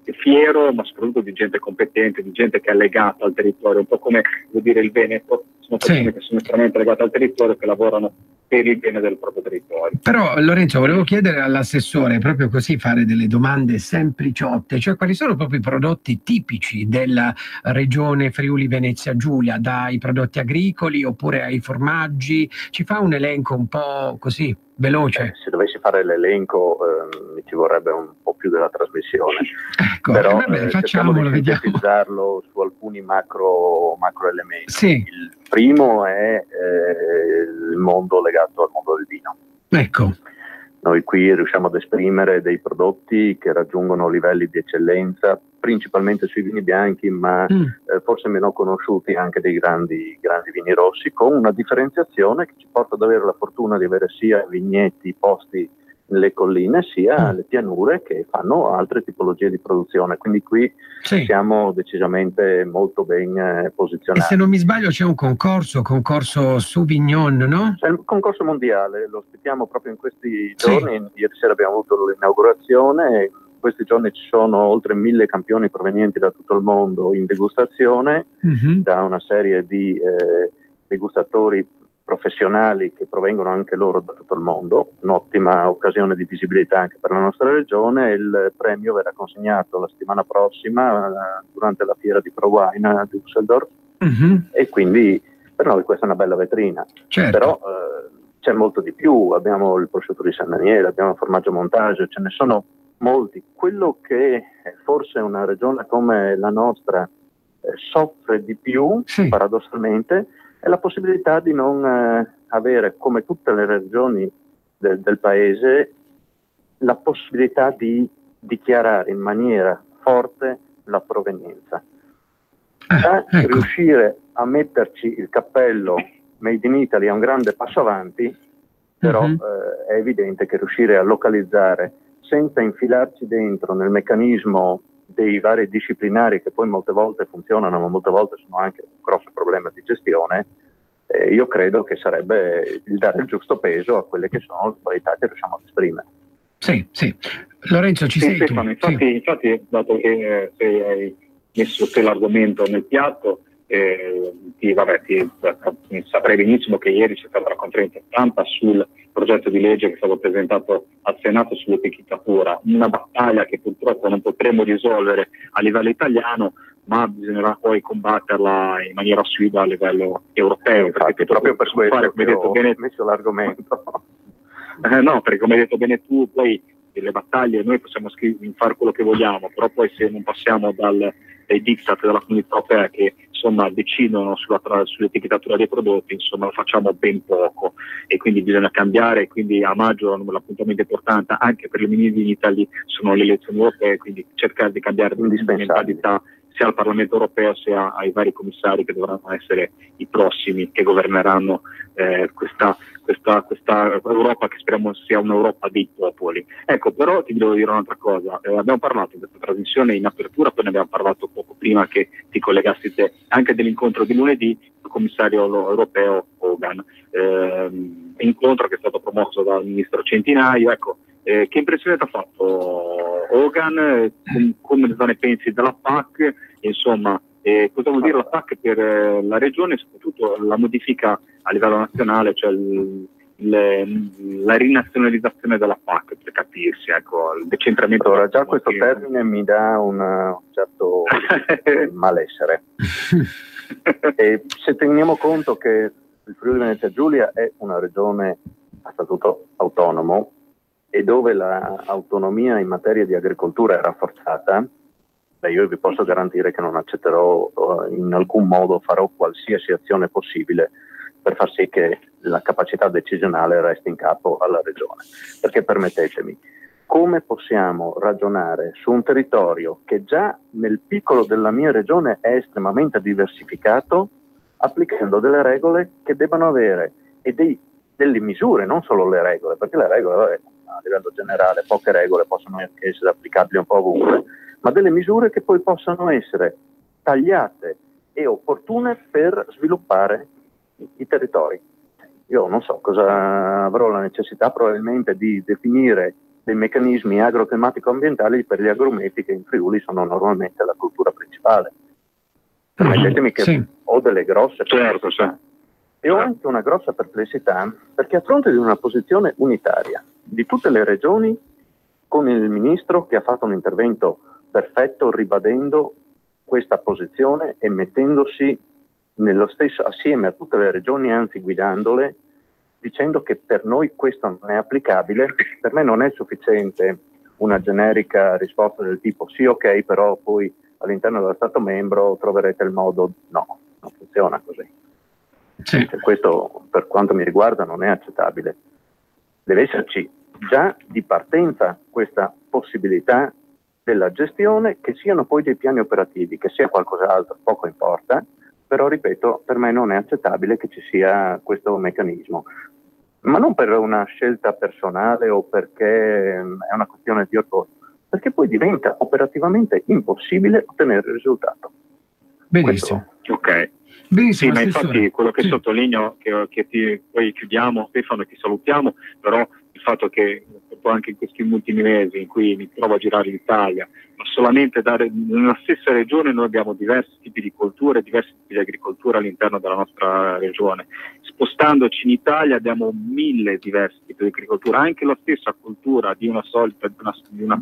S2: fiero, ma soprattutto di gente competente, di gente che è legata al territorio, un po' come vuol dire il Veneto, sono persone che sono estremamente legate al territorio, che lavorano per il bene del proprio territorio.
S1: Però Lorenzo, volevo chiedere all'assessore, proprio così fare delle domande sempliciotte, cioè quali sono proprio i prodotti tipici della regione Friuli Venezia Giulia, dai prodotti agricoli oppure ai formaggi? Ci fa un elenco un po' così veloce?
S10: Se dovessi fare l'elenco mi ci vorrebbe un po' più della trasmissione,
S1: ecco,
S10: però
S1: vabbè,
S10: cerchiamo
S1: facciamolo,
S10: di sintetizzarlo su alcuni macro elementi.
S1: Sì.
S10: Il primo è il mondo legato al mondo del vino.
S1: Ecco.
S10: Noi qui riusciamo ad esprimere dei prodotti che raggiungono livelli di eccellenza, principalmente sui vini bianchi, ma forse meno conosciuti anche dei grandi vini rossi, con una differenziazione che ci porta ad avere la fortuna di avere sia vigneti posti nelle colline, sia le pianure che fanno altre tipologie di produzione. Quindi qui siamo decisamente molto ben posizionati.
S1: E se non mi sbaglio c'è un concorso Sauvignon, no?
S10: C'è il concorso mondiale, lo ospitiamo proprio in questi giorni. Ieri sera abbiamo avuto l'inaugurazione. In questi giorni ci sono oltre 1000 campioni provenienti da tutto il mondo in degustazione, da una serie di degustatori professionali che provengono anche loro da tutto il mondo, un'ottima occasione di visibilità anche per la nostra regione. Il premio verrà consegnato la settimana prossima durante la fiera di ProWine a Düsseldorf e quindi per noi questa è una bella vetrina.
S1: Certo.
S10: Però c'è molto di più, abbiamo il prosciutto di San Daniele, abbiamo il formaggio montage, ce ne sono molti. Quello che forse una regione come la nostra soffre di più, paradossalmente, è la possibilità di non avere, come tutte le regioni del paese, la possibilità di dichiarare in maniera forte la provenienza.
S1: Ecco.
S10: Riuscire a metterci il cappello Made in Italy è un grande passo avanti, però è evidente che riuscire a localizzare senza infilarci dentro nel meccanismo dei vari disciplinari che poi molte volte funzionano, ma molte volte sono anche un grosso problema di gestione, io credo che sarebbe il dare il giusto peso a quelle che sono le qualità che riusciamo ad esprimere.
S1: Sì. Lorenzo, ci sei tu?
S2: Infatti, dato che hai messo te l'argomento nel piatto, saprei benissimo che ieri c'è stata la conferenza stampa sul progetto di legge che è stato presentato al Senato sull'etichettatura, una battaglia che purtroppo non potremo risolvere a livello italiano, ma bisognerà poi combatterla in maniera assidua a livello europeo.
S10: Infatti,
S2: perché
S10: proprio per questo
S2: come hai detto bene,
S10: messo l'argomento.
S2: No, perché come hai detto bene tu, poi le battaglie noi possiamo fare quello che vogliamo, però poi se non passiamo dai diktat della Comunità Europea che insomma decidono sull'etichettatura dei prodotti, insomma facciamo ben poco, e quindi bisogna cambiare. Quindi a maggio l'appuntamento importante anche per le mini in Italia sono le elezioni europee, quindi cercare di cambiare di mentalità sia al Parlamento europeo sia ai vari commissari che dovranno essere i prossimi che governeranno questa Europa, che speriamo sia un'Europa dei popoli. Ecco, però ti devo dire un'altra cosa, abbiamo parlato in questa trasmissione in apertura, poi ne abbiamo parlato poco prima che ti collegassi te, anche dell'incontro di lunedì il commissario europeo Hogan, incontro che è stato promosso dal ministro Centinaio. Ecco, che impressione ti ha fatto Hogan, come ne pensi della PAC, insomma, cosa vuol dire la PAC per la regione, soprattutto la modifica a livello nazionale, cioè la rinazionalizzazione della PAC, per capirsi, ecco, il decentramento.
S10: Allora, già questo termine mi dà un certo malessere. E se teniamo conto che il Friuli Venezia Giulia è una regione a statuto autonomo e dove l'autonomia in materia di agricoltura è rafforzata, io vi posso garantire che non accetterò in alcun modo, farò qualsiasi azione possibile per far sì che la capacità decisionale resti in capo alla regione. Perché permettetemi, come possiamo ragionare su un territorio che già nel piccolo della mia regione è estremamente diversificato, applicando delle regole che debbano avere delle misure, non solo le regole, perché le regole a livello generale, poche regole possono essere applicabili un po' ovunque, ma delle misure che poi possano essere tagliate e opportune per sviluppare i territori. Io non so cosa avrò la necessità probabilmente di definire dei meccanismi agroclimatico-ambientali per gli agrumeti che in Friuli sono normalmente la cultura principale. Permettetemi che ho delle grosse E ho anche una grossa perplessità, perché a fronte di una posizione unitaria di tutte le regioni, con il ministro che ha fatto un intervento perfetto ribadendo questa posizione e mettendosi nello stesso assieme a tutte le regioni, anzi guidandole, dicendo che per noi questo non è applicabile, per me non è sufficiente una generica risposta del tipo sì, ok, però poi all'interno dello Stato membro troverete il modo. No, non funziona così.
S1: Sì.
S10: Questo per quanto mi riguarda non è accettabile. Deve esserci già di partenza questa possibilità della gestione, che siano poi dei piani operativi, che sia qualcos'altro, poco importa, però ripeto, per me non è accettabile che ci sia questo meccanismo, ma non per una scelta personale o perché è una questione di orgoglio, perché poi diventa operativamente impossibile ottenere il risultato.
S1: Benissimo.
S2: Ok.
S1: Benissimo,
S2: sì, ma infatti quello che sottolineo, poi chiudiamo, Stefano, e ti salutiamo, però il fatto che anche in questi ultimi mesi in cui mi trovo a girare l'Italia, ma solamente nella stessa regione noi abbiamo diversi tipi di culture, diversi tipi di agricoltura all'interno della nostra regione. Spostandoci in Italia abbiamo 1000 diversi tipi di agricoltura, anche la stessa cultura di una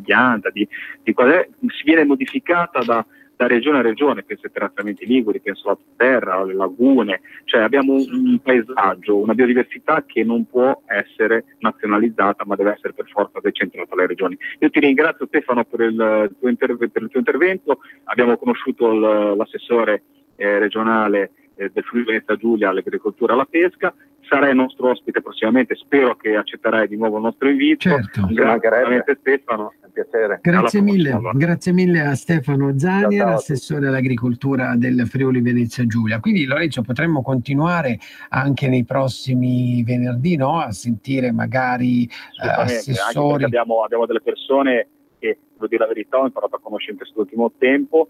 S2: pianta, di si viene modificata da regione a regione, penso ai terrazzamenti liguri, penso alla terra, alle lagune, cioè abbiamo un paesaggio, una biodiversità che non può essere nazionalizzata, ma deve essere per forza decentrata alle regioni. Io ti ringrazio, Stefano, per il tuo intervento. Abbiamo conosciuto l'assessore regionale del Friuli Venezia Giulia all'agricoltura e alla pesca. Sarai nostro ospite prossimamente, spero che accetterai di nuovo il nostro invito.
S1: Certo.
S10: Grazie Stefano, è un piacere.
S1: Grazie mille a Stefano Zanier,
S10: ciao,
S1: assessore all'agricoltura del Friuli Venezia Giulia. Quindi Lorenzo, potremmo continuare anche nei prossimi venerdì, no? A sentire magari assessori.
S2: Anche abbiamo delle persone che, devo dire la verità, ho imparato a conoscere in quest'ultimo tempo.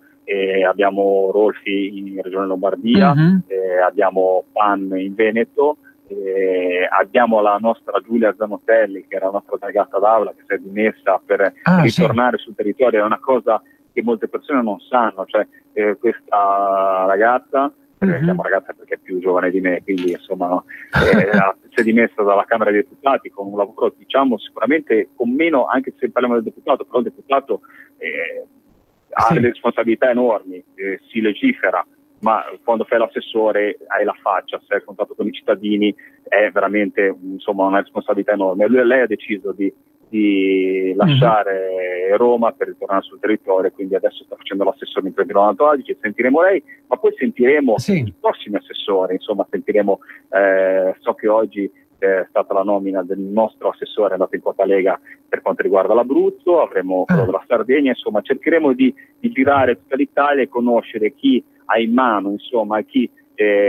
S2: Abbiamo Rolfi in Regione Lombardia, abbiamo Pan in Veneto, abbiamo la nostra Giulia Zanotelli, che era la nostra delegata d'aula, che si è dimessa per ritornare sul territorio. È una cosa che molte persone non sanno, cioè questa ragazza, chiamo ragazza perché è più giovane di me, quindi insomma no, si è dimessa dalla Camera dei Deputati con un lavoro, diciamo, sicuramente con meno, anche se parliamo del deputato, però il deputato ha delle responsabilità enormi, si legifera, ma quando fai l'assessore hai la faccia, sei a contatto con i cittadini, è veramente una responsabilità enorme. Lei ha deciso di lasciare Roma per ritornare sul territorio, quindi adesso sta facendo l'assessore in Trentino Alto Adige, sentiremo lei, ma poi sentiremo i prossimi assessori, sentiremo, so che oggi è stata la nomina del nostro assessore andato in quota Lega per quanto riguarda l'Abruzzo, avremo quello della Sardegna, cercheremo di girare tutta l'Italia e conoscere chi ha in mano, chi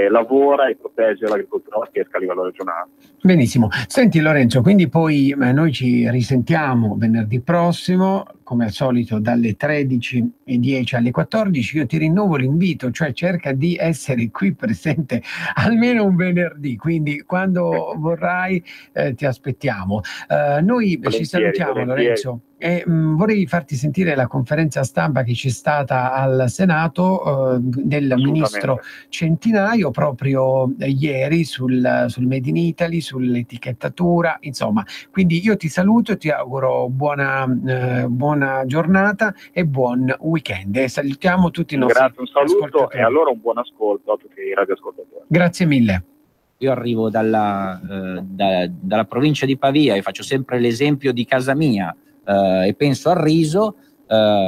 S2: lavora e protegge l'agricoltura e la pesca a livello regionale.
S1: Benissimo. Senti Lorenzo, quindi poi noi ci risentiamo venerdì prossimo, come al solito dalle 13:10 alle 14. Io ti rinnovo l'invito, cioè cerca di essere qui presente almeno un venerdì, quindi quando vorrai ti aspettiamo. Noi ci salutiamo, Lorenzo. E vorrei farti sentire la conferenza stampa che c'è stata al Senato del ministro Centinaio proprio ieri sul Made in Italy, sull'etichettatura, insomma. Quindi io ti saluto e ti auguro buona giornata e buon weekend. E salutiamo tutti i nostri
S2: un saluto e allora un buon ascolto a tutti i radioascoltatori.
S1: Grazie mille.
S11: Io arrivo dalla provincia di Pavia e faccio sempre l'esempio di casa mia. E penso al riso,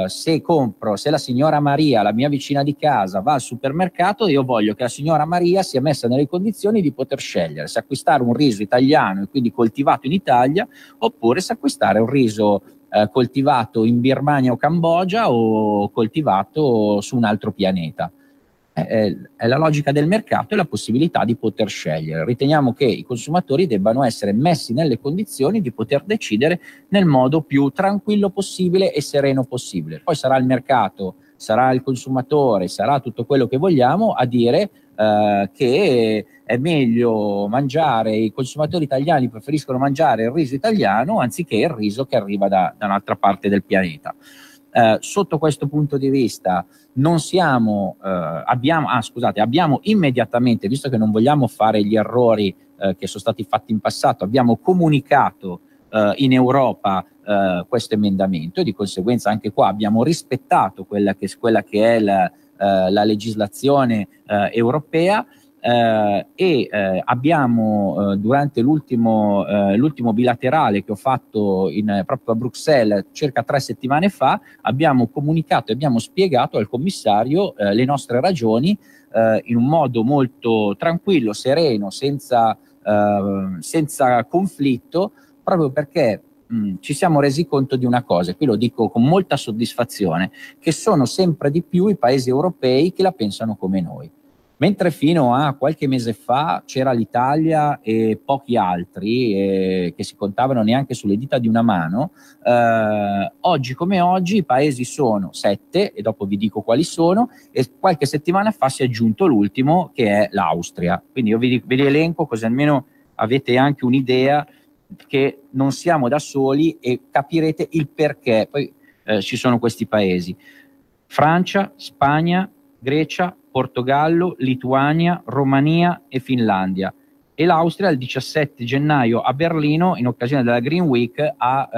S11: se la signora Maria, la mia vicina di casa, va al supermercato, io voglio che la signora Maria sia messa nelle condizioni di poter scegliere se acquistare un riso italiano e quindi coltivato in Italia, oppure se acquistare un riso coltivato in Birmania o Cambogia o coltivato su un altro pianeta. È la logica del mercato e la possibilità di poter scegliere. Riteniamo che i consumatori debbano essere messi nelle condizioni di poter decidere nel modo più tranquillo possibile e sereno possibile. Poi sarà il mercato, sarà il consumatore, sarà tutto quello che vogliamo a dire che è meglio mangiare, i consumatori italiani preferiscono mangiare il riso italiano anziché il riso che arriva da un'altra parte del pianeta. Sotto questo punto di vista non siamo, abbiamo immediatamente, visto che non vogliamo fare gli errori che sono stati fatti in passato, abbiamo comunicato in Europa questo emendamento, e di conseguenza anche qua abbiamo rispettato quella che è la legislazione europea. Abbiamo durante l'ultimo bilaterale che ho fatto proprio a Bruxelles circa 3 settimane fa, abbiamo comunicato e abbiamo spiegato al commissario le nostre ragioni in un modo molto tranquillo, sereno, senza conflitto, proprio perché ci siamo resi conto di una cosa, e qui lo dico con molta soddisfazione, che sono sempre di più i paesi europei che la pensano come noi. Mentre fino a qualche mese fa c'era l'Italia e pochi altri che si contavano neanche sulle dita di una mano, oggi come oggi i paesi sono 7, e dopo vi dico quali sono, e qualche settimana fa si è aggiunto l'ultimo, che è l'Austria. Quindi io ve li elenco, così almeno avete anche un'idea che non siamo da soli e capirete il perché. Poi ci sono questi paesi: Francia, Spagna, Grecia, Portogallo, Lituania, Romania e Finlandia. E l'Austria il 17 gennaio a Berlino, in occasione della Green Week, ha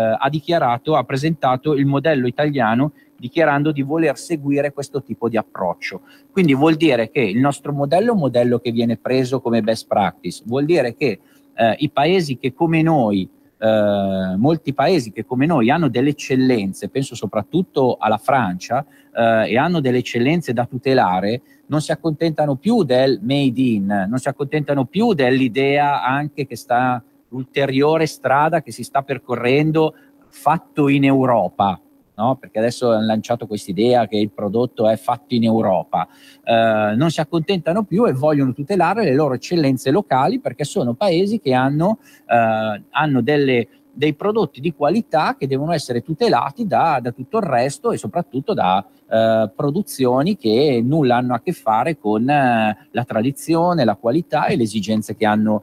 S11: presentato il modello italiano, dichiarando di voler seguire questo tipo di approccio. Quindi vuol dire che il nostro modello è un modello che viene preso come best practice, vuol dire che i paesi che come noi, molti paesi che come noi hanno delle eccellenze, penso soprattutto alla Francia, e hanno delle eccellenze da tutelare, non si accontentano più del made in, non si accontentano più dell'idea anche che sta l'ulteriore strada che si sta percorrendo, fatto in Europa, no? Perché adesso hanno lanciato quest'idea che il prodotto è fatto in Europa. Non si accontentano più e vogliono tutelare le loro eccellenze locali, perché sono paesi che hanno dei prodotti di qualità che devono essere tutelati da tutto il resto, e soprattutto da produzioni che nulla hanno a che fare con la tradizione, la qualità e le esigenze che hanno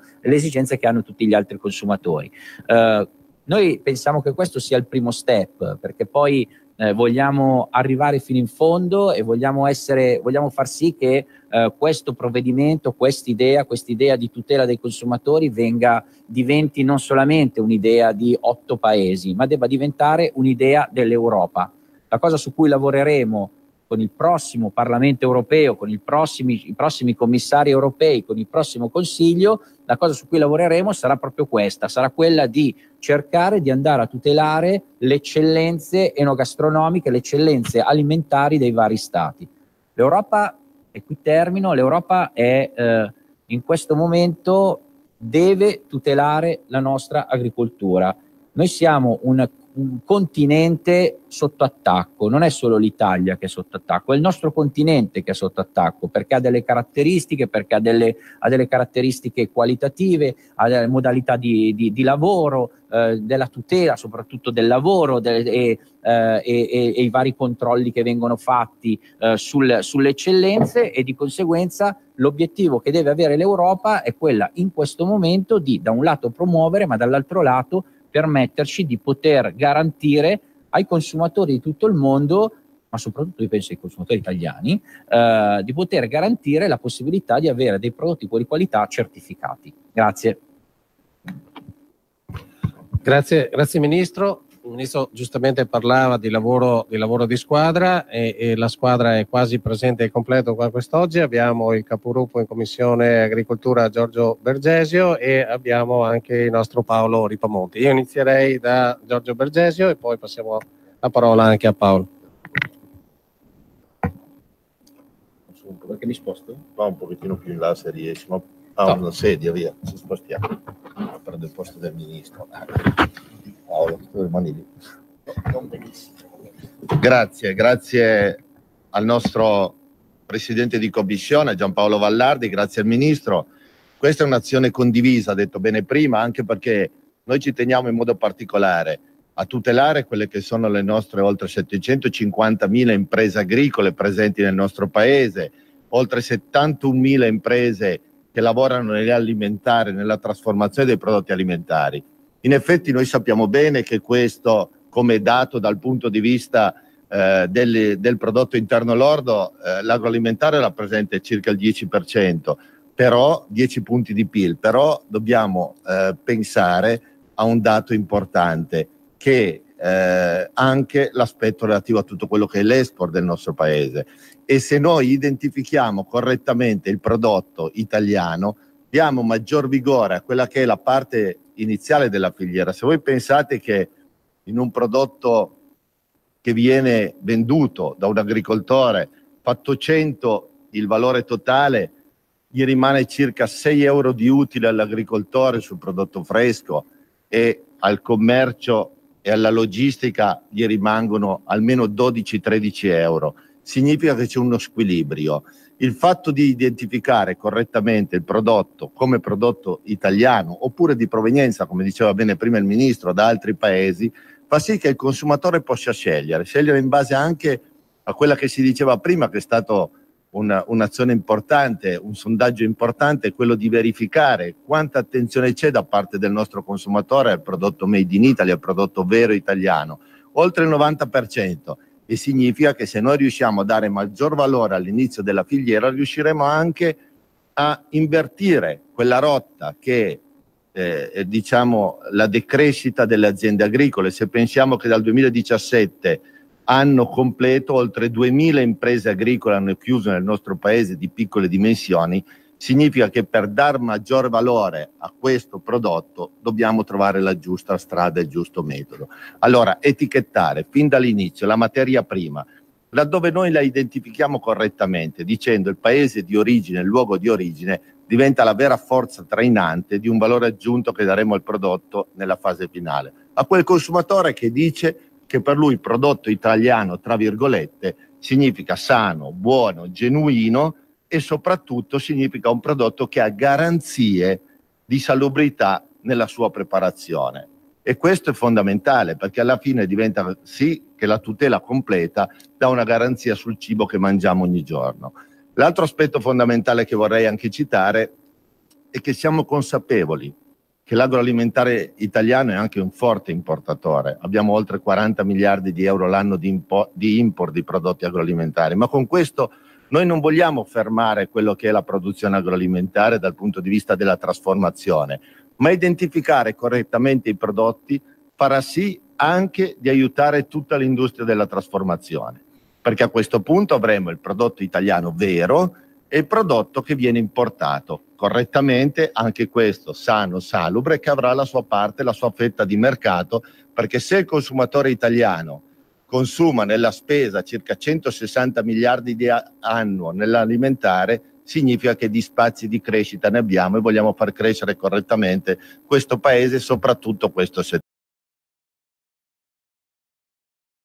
S11: tutti gli altri consumatori. Noi pensiamo che questo sia il primo step, perché poi vogliamo arrivare fino in fondo e vogliamo far sì che questo provvedimento, quest'idea di tutela dei consumatori diventi non solamente un'idea di 8 paesi, ma debba diventare un'idea dell'Europa. La cosa su cui lavoreremo con il prossimo Parlamento europeo, con i prossimi commissari europei, con il prossimo Consiglio, la cosa su cui lavoreremo sarà proprio questa, sarà quella di cercare di andare a tutelare le eccellenze enogastronomiche, le eccellenze alimentari dei vari stati. L'Europa, e qui termino, l'Europa in questo momento deve tutelare la nostra agricoltura. Noi siamo un continente sotto attacco, non è solo l'Italia che è sotto attacco, è il nostro continente che è sotto attacco, perché ha delle caratteristiche, perché ha delle caratteristiche qualitative, ha delle modalità di lavoro, della tutela soprattutto del lavoro e i vari controlli che vengono fatti sulle eccellenze, e di conseguenza l'obiettivo che deve avere l'Europa è quella in questo momento di, da un lato, promuovere, ma dall'altro lato permetterci di poter garantire ai consumatori di tutto il mondo, ma soprattutto io penso ai consumatori italiani, di poter garantire la possibilità di avere dei prodotti di qualità certificati. Grazie.
S12: Grazie Ministro. Il Ministro giustamente parlava di lavoro di squadra, e la squadra è quasi presente e completo qua quest'oggi. Abbiamo il capogruppo in Commissione Agricoltura Giorgio Bergesio, e abbiamo anche il nostro Paolo Ripamonti. Io inizierei da Giorgio Bergesio e poi passiamo la parola anche a Paolo.
S13: Perché mi sposto? Va un pochettino più in là se riesci, ma una sedia, via, ci spostiamo. Prendo il posto del Ministro. Paolo, tu rimani lì. Non benissimo. Grazie al nostro Presidente di Commissione, Giampaolo Vallardi, grazie al Ministro. Questa è un'azione condivisa, detto bene prima, anche perché noi ci teniamo in modo particolare a tutelare quelle che sono le nostre oltre 750.000 imprese agricole presenti nel nostro Paese, oltre 71.000 imprese che lavorano nell'alimentare, nella trasformazione dei prodotti alimentari. In effetti noi sappiamo bene che questo, come dato dal punto di vista del prodotto interno lordo, l'agroalimentare rappresenta circa il 10%, però 10 punti di PIL, però dobbiamo pensare a un dato importante, che anche l'aspetto relativo a tutto quello che è l'export del nostro paese, e se noi identifichiamo correttamente il prodotto italiano diamo maggior vigore a quella che è la parte iniziale della filiera. Se voi pensate che in un prodotto che viene venduto da un agricoltore fatto 100 il valore totale, gli rimane circa 6 euro di utile all'agricoltore sul prodotto fresco, e al commercio e alla logistica gli rimangono almeno 12-13 euro. Significa che c'è uno squilibrio. Il fatto di identificare correttamente il prodotto come prodotto italiano oppure di provenienza, come diceva bene prima il Ministro, da altri paesi, fa sì che il consumatore possa scegliere in base anche a quella che si diceva prima, che è stato un'azione importante, un sondaggio importante, quello di verificare quanta attenzione c'è da parte del nostro consumatore al prodotto made in Italy, al prodotto vero italiano, oltre il 90%, e significa che se noi riusciamo a dare maggior valore all'inizio della filiera riusciremo anche a invertire quella rotta che diciamo la decrescita delle aziende agricole. Se pensiamo che dal 2017 anno completo oltre 2000 imprese agricole hanno chiuso nel nostro paese di piccole dimensioni, significa che per dar maggior valore a questo prodotto dobbiamo trovare la giusta strada e il giusto metodo. Allora, etichettare fin dall'inizio la materia prima, laddove noi la identifichiamo correttamente, dicendo il paese di origine, il luogo di origine, diventa la vera forza trainante di un valore aggiunto che daremo al prodotto nella fase finale. A quel consumatore che dice che per lui il prodotto italiano, tra virgolette, significa sano, buono, genuino, e soprattutto significa un prodotto che ha garanzie di salubrità nella sua preparazione. E questo è fondamentale, perché alla fine diventa sì che la tutela completa dà una garanzia sul cibo che mangiamo ogni giorno. L'altro aspetto fondamentale che vorrei anche citare è che siamo consapevoli che l'agroalimentare italiano è anche un forte importatore. Abbiamo oltre 40 miliardi di euro l'anno di import di prodotti agroalimentari, ma con questo noi non vogliamo fermare quello che è la produzione agroalimentare dal punto di vista della trasformazione, ma identificare correttamente i prodotti farà sì anche di aiutare tutta l'industria della trasformazione, perché a questo punto avremo il prodotto italiano vero e il prodotto che viene importato correttamente, anche questo sano, salubre, che avrà la sua parte, la sua fetta di mercato, perché se il consumatore italiano consuma nella spesa circa 160 miliardi di annuo nell'alimentare, significa che di spazi di crescita ne abbiamo e vogliamo far crescere correttamente questo paese e soprattutto questo settore.